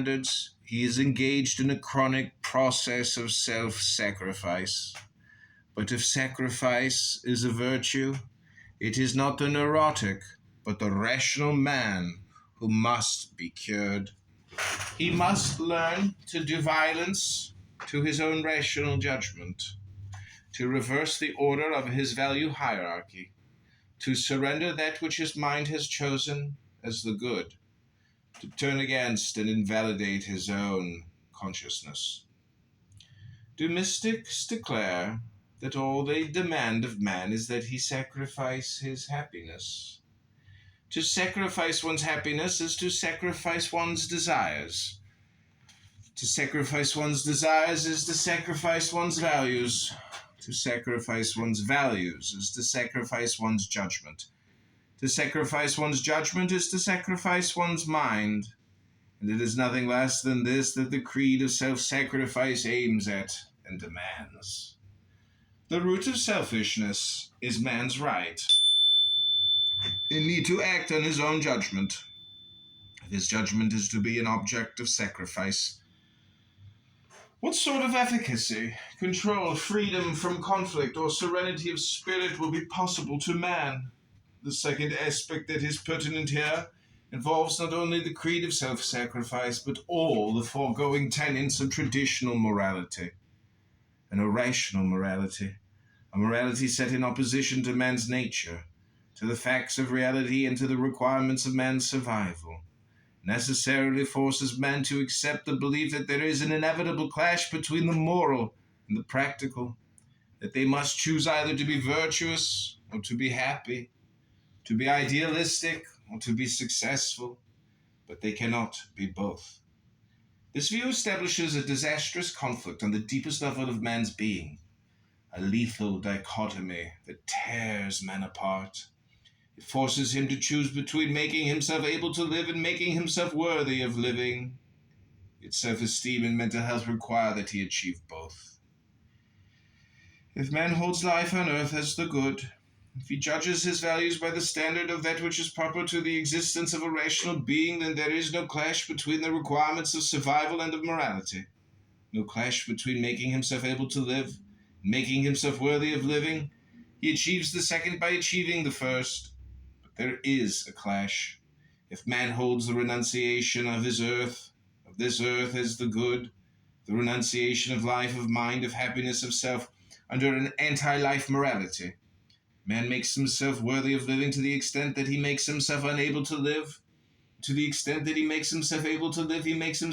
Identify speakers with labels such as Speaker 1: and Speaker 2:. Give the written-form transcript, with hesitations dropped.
Speaker 1: standards, he is engaged in a chronic process of self-sacrifice. But if sacrifice is a virtue, it is not the neurotic, but the rational man who must be cured. He must learn to do violence to his own rational judgment, to reverse the order of his value hierarchy, to surrender that which his mind has chosen as the good, to turn against and invalidate his own consciousness. Do mystics declare that all they demand of man is that he sacrifice his happiness? To sacrifice one's happiness is to sacrifice one's desires. To sacrifice one's desires is to sacrifice one's values. To sacrifice one's values is to sacrifice one's judgment. To sacrifice one's judgment is to sacrifice one's mind. And it is nothing less than this that the creed of self-sacrifice aims at and demands. The root of selfishness is man's right and need to act on his own judgment. If his judgment is to be an object of sacrifice, what sort of efficacy, control, freedom from conflict, or serenity of spirit will be possible to man? The second aspect that is pertinent here involves not only the creed of self-sacrifice, but all the foregoing tenets of traditional morality. An irrational morality, a morality set in opposition to man's nature, to the facts of reality, and to the requirements of man's survival, necessarily forces man to accept the belief that there is an inevitable clash between the moral and the practical, that they must choose either to be virtuous or to be happy, to be idealistic or to be successful, but they cannot be both. This view establishes a disastrous conflict on the deepest level of man's being, a lethal dichotomy that tears man apart. It forces him to choose between making himself able to live and making himself worthy of living. Yet self-esteem and mental health require that he achieve both. If man holds life on earth as the good, if he judges his values by the standard of that which is proper to the existence of a rational being, then there is no clash between the requirements of survival and of morality, no clash between making himself able to live and making himself worthy of living. He achieves the second by achieving the first. But there is a clash. If man holds the renunciation of this earth as the good, the renunciation of life, of mind, of happiness, of self, under an anti-life morality, man makes himself worthy of living to the extent that he makes himself unable to live. To the extent that he makes himself able to live, he makes himself